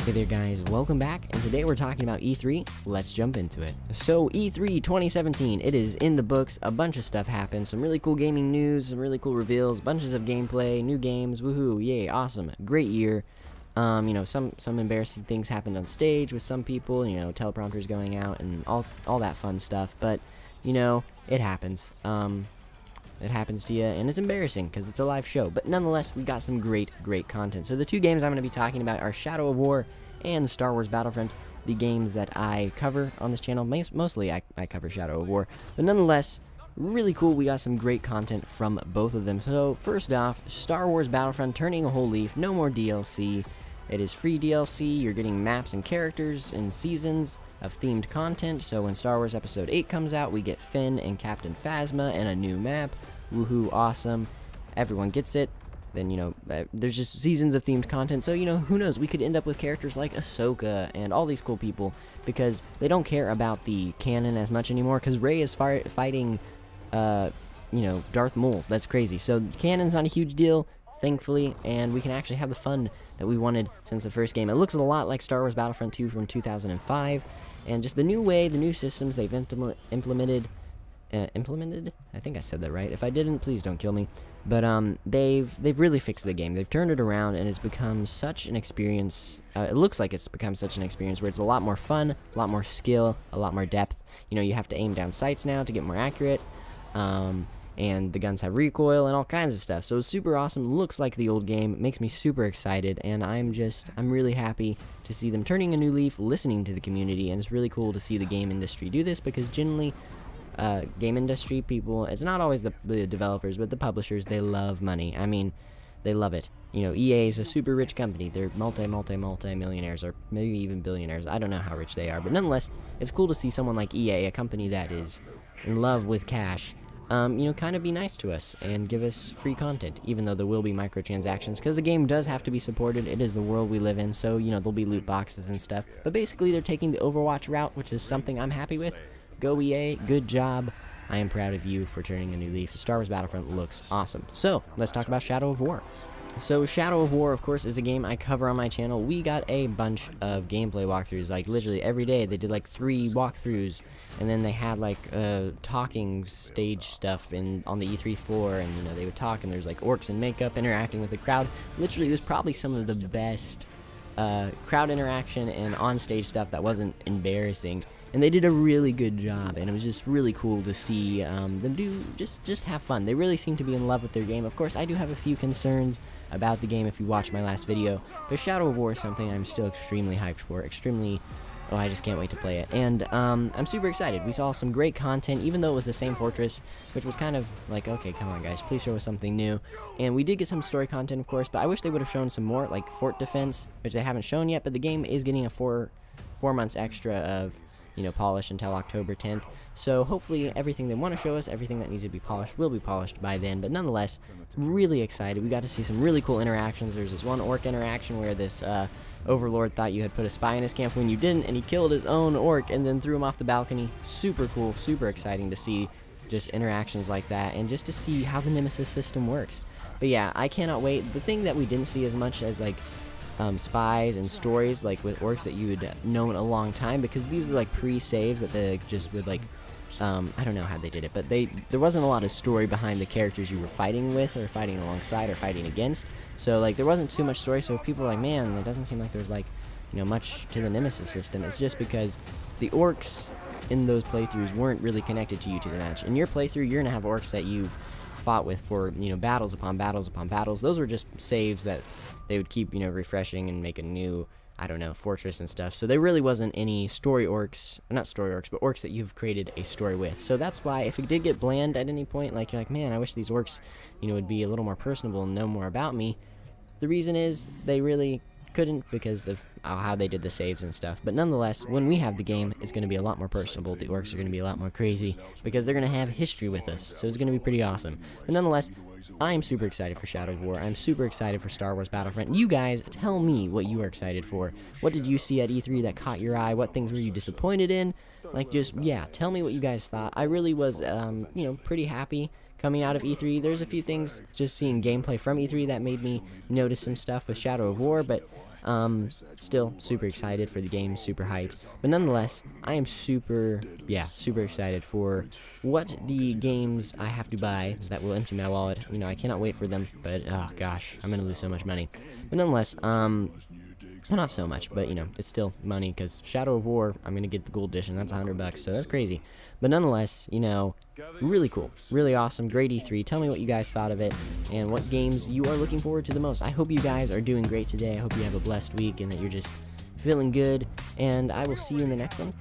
Hey there guys, welcome back, and today we're talking about E3. Let's jump into it. So E3 2017, it is in the books, a bunch of stuff happened, some really cool gaming news, some really cool reveals, bunches of gameplay, new games, woohoo, yay, awesome, great year. Some embarrassing things happened on stage with some people, teleprompters going out and all that fun stuff, but, it happens. It happens to you, and it's embarrassing because it's a live show. But nonetheless, we got some great content. So the two games I'm going to be talking about are Shadow of War and Star Wars Battlefront, the games that I cover on this channel. Mostly I cover Shadow of War, but nonetheless, really cool. We got some great content from both of them. So first off, Star Wars Battlefront turning a whole leaf. No more DLC. It is free DLC. You're getting maps and characters and seasons of themed content. So when Star Wars Episode 8 comes out, we get Finn and Captain Phasma and a new map. Woohoo, awesome. Everyone gets it. Then, there's just seasons of themed content. So, who knows? We could end up with characters like Ahsoka and all these cool people because they don't care about the canon as much anymore because Rey is fighting, Darth Maul. That's crazy. So canon's not a huge deal, thankfully, and we can actually have the fun that we wanted since the first game. It looks a lot like Star Wars Battlefront 2 from 2005, and just the new way, the new systems they've implemented. I think I said that right. If I didn't, please don't kill me. But they've really fixed the game. They've turned it around, and it's become such an experience. It looks like it's become such an experience where it's a lot more fun, a lot more skill, a lot more depth. You have to aim down sights now to get more accurate. And the guns have recoil and all kinds of stuff. So it's super awesome. Looks like the old game. It makes me super excited, and I'm really happy to see them turning a new leaf, listening to the community, and it's really cool to see the game industry do this because generally, game industry people, it's not always the developers, but the publishers, they love money. I mean, they love it. EA is a super rich company. They're multi-millionaires, or maybe even billionaires. I don't know how rich they are, but nonetheless, it's cool to see someone like EA, a company that is in love with cash, kind of be nice to us and give us free content, even though there will be microtransactions, because the game does have to be supported. It is the world we live in, so, there'll be loot boxes and stuff. But basically, they're taking the Overwatch route, which is something I'm happy with. Go EA, good job. I am proud of you for turning a new leaf. Star Wars Battlefront looks awesome. So, let's talk about Shadow of War. So, Shadow of War, of course, is a game I cover on my channel. We got a bunch of gameplay walkthroughs, like literally every day. They did like 3 walkthroughs, and then they had like talking stage stuff on the E3 floor, and they would talk, and there's like orcs in makeup interacting with the crowd. Literally, it was probably some of the best crowd interaction and on-stage stuff that wasn't embarrassing. And they did a really good job, and it was just really cool to see them do just have fun. They really seem to be in love with their game. Of course, I do have a few concerns about the game if you watched my last video, but Shadow of War is something I'm still extremely hyped for. I just can't wait to play it. And I'm super excited. We saw some great content, even though it was the same fortress, which was kind of like, okay, come on guys, please show us something new. And we did get some story content, of course, but I wish they would have shown some more, like fort defense, which they haven't shown yet, but the game is getting a 4 months extra of polish until October 10th. So hopefully everything they want to show us, everything that needs to be polished, will be polished by then. But nonetheless, really excited. We got to see some really cool interactions. There's this one orc interaction where this overlord thought you had put a spy in his camp when you didn't, and he killed his own orc and then threw him off the balcony. Super cool, super exciting to see just interactions like that, and just to see how the Nemesis system works. But yeah, I cannot wait. The thing that we didn't see as much as like spies and stories like with orcs that you had known a long time, because these were like pre-saves that they just would like I don't know how they did it, but there wasn't a lot of story behind the characters you were fighting with or fighting alongside or fighting against. So like there wasn't too much story. So if people are like, man, it doesn't seem like there's like much to the Nemesis system, it's just because the orcs in those playthroughs weren't really connected to you to the match. In your playthrough, you're gonna have orcs that you've fought with for battles upon battles upon battles. Those were just saves that they would keep refreshing and make a new, I don't know, fortress and stuff. So there really wasn't any story orcs, not story orcs, but orcs that you've created a story with. So that's why if it did get bland at any point, like you're like, man, I wish these orcs would be a little more personable and know more about me, the reason is they really couldn't because of how they did the saves and stuff. But nonetheless, when we have the game, it's going to be a lot more personable. The orcs are going to be a lot more crazy because they're going to have history with us, so it's going to be pretty awesome. But nonetheless, I'm super excited for Shadow of War. I'm super excited for Star Wars Battlefront. You guys, tell me what you are excited for. What did you see at E3 that caught your eye? What things were you disappointed in? Like, just, yeah, tell me what you guys thought. I really was, pretty happy coming out of E3. There's a few things just seeing gameplay from E3 that made me notice some stuff with Shadow of War, but Still super excited for the game, super hyped. But nonetheless, I am super excited for what the games I have to buy that will empty my wallet. You know, I cannot wait for them, but oh gosh, I'm gonna lose so much money. But nonetheless, well, not so much, but you know, it's still money because Shadow of War, I'm gonna get the gold edition. That's $100, so that's crazy. But nonetheless, you know, really cool, really awesome, great E3. Tell me what you guys thought of it and what games you are looking forward to the most. I hope you guys are doing great today. I hope you have a blessed week and that you're just feeling good. And I will see you in the next one.